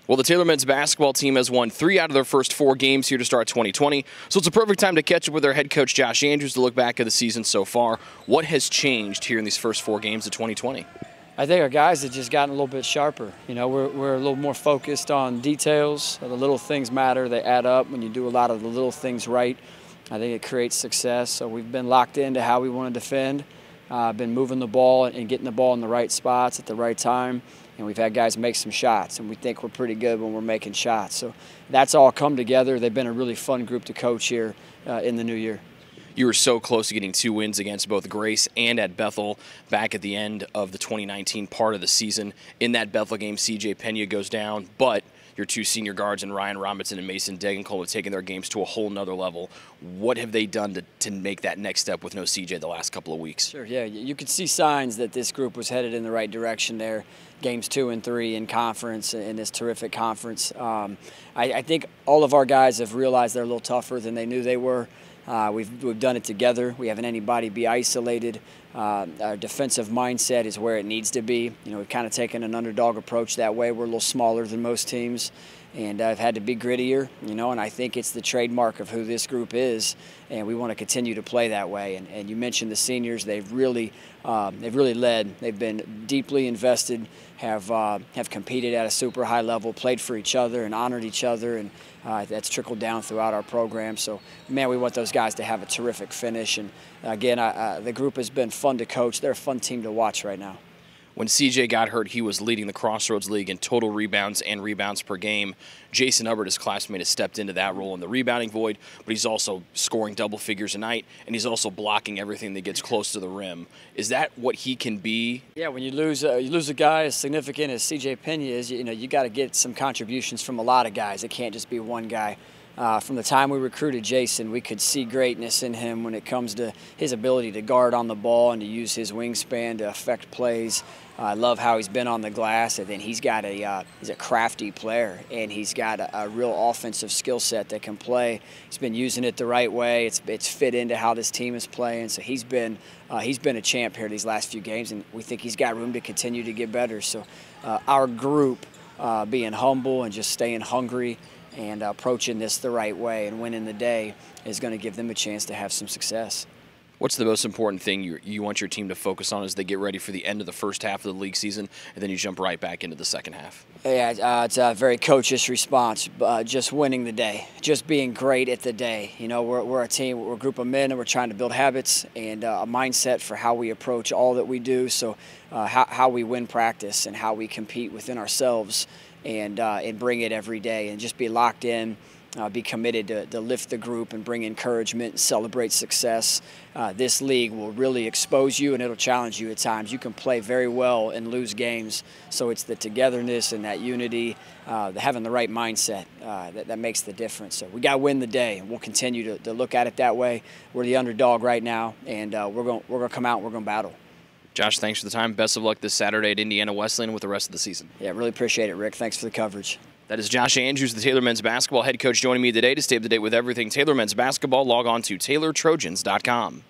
Well, the Taylor men's basketball team has won 3 out of their first 4 games here to start 2020, so it's a perfect time to catch up with their head coach Josh Andrews to look back at the season so far. What has changed here in these first 4 games of 2020? I think our guys have just gotten a little bit sharper. You know, we're a little more focused on details. The little things matter, they add up. When you do a lot of the little things right, I think it creates success. So we've been locked into how we want to defend, been moving the ball and getting the ball in the right spots at the right time. And we've had guys make some shots, and we think we're pretty good when we're making shots. So that's all come together. They've been a really fun group to coach here in the new year. You were so close to getting 2 wins against both Grace and at Bethel back at the end of the 2019 part of the season. In that Bethel game, C.J. Pena goes down, but your 2 senior guards in Ryan Robinson and Mason Degenkolb have taken their games to a whole nother level. What have they done to make that next step with no C.J. the last couple of weeks? Sure, yeah. You could see signs that this group was headed in the right direction there. Games 2 and 3 in conference, in this terrific conference. I think all of our guys have realized they're a little tougher than they knew they were. We've done it together. We haven't anybody be isolated. Our defensive mindset is where it needs to be. You know, we've kind of taken an underdog approach that way. We're a little smaller than most teams, and I've had to be grittier. You know, and I think it's the trademark of who this group is, and we want to continue to play that way. And you mentioned the seniors; they've really led. They've been deeply invested. Have competed at a super high level, played for each other and honored each other, and that's trickled down throughout our program. So, man, we want those guys to have a terrific finish. And again, the group has been fun to coach. They're a fun team to watch right now. When CJ got hurt, he was leading the Crossroads League in total rebounds and rebounds per game. Jason Hubbard, his classmate, has stepped into that role in the rebounding void, but he's also scoring double figures a night, and he's also blocking everything that gets close to the rim. Is that what he can be? Yeah, when you lose a guy as significant as C.J. Pena is, you got to get some contributions from a lot of guys. It can't just be one guy. From the time we recruited Jason, we could see greatness in him when it comes to his ability to guard on the ball and to use his wingspan to affect plays. I love how he's been on the glass, and then he's a crafty player, and he's got a real offensive skill set that can play. He's been using it the right way. It's fit into how this team is playing. So he's been a champ here these last few games, and we think he's got room to continue to get better. So our group being humble and just staying hungry and approaching this the right way and winning the day is going to give them a chance to have some success. What's the most important thing you want your team to focus on as they get ready for the end of the first half of the league season, and then you jump right back into the second half? Yeah, it's a very coachish response. Just winning the day, just being great at the day. You know, we're a team, we're a group of men, and we're trying to build habits and a mindset for how we approach all that we do. So how we win practice and how we compete within ourselves and bring it every day and just be locked in. Be committed to lift the group and bring encouragement and celebrate success. This league will really expose you and it'll challenge you at times. You can play very well and lose games, so it's the togetherness and that unity, having the right mindset that makes the difference. So we got to win the day, and we'll continue to look at it that way. We're the underdog right now, and we're going to come out and we're going to battle. Josh, thanks for the time. Best of luck this Saturday at Indiana Wesleyan with the rest of the season. Yeah, really appreciate it, Rick. Thanks for the coverage. That is Josh Andrews, the Taylor men's basketball head coach, joining me today to stay up to date with everything Taylor men's basketball. Log on to TaylorTrojans.com.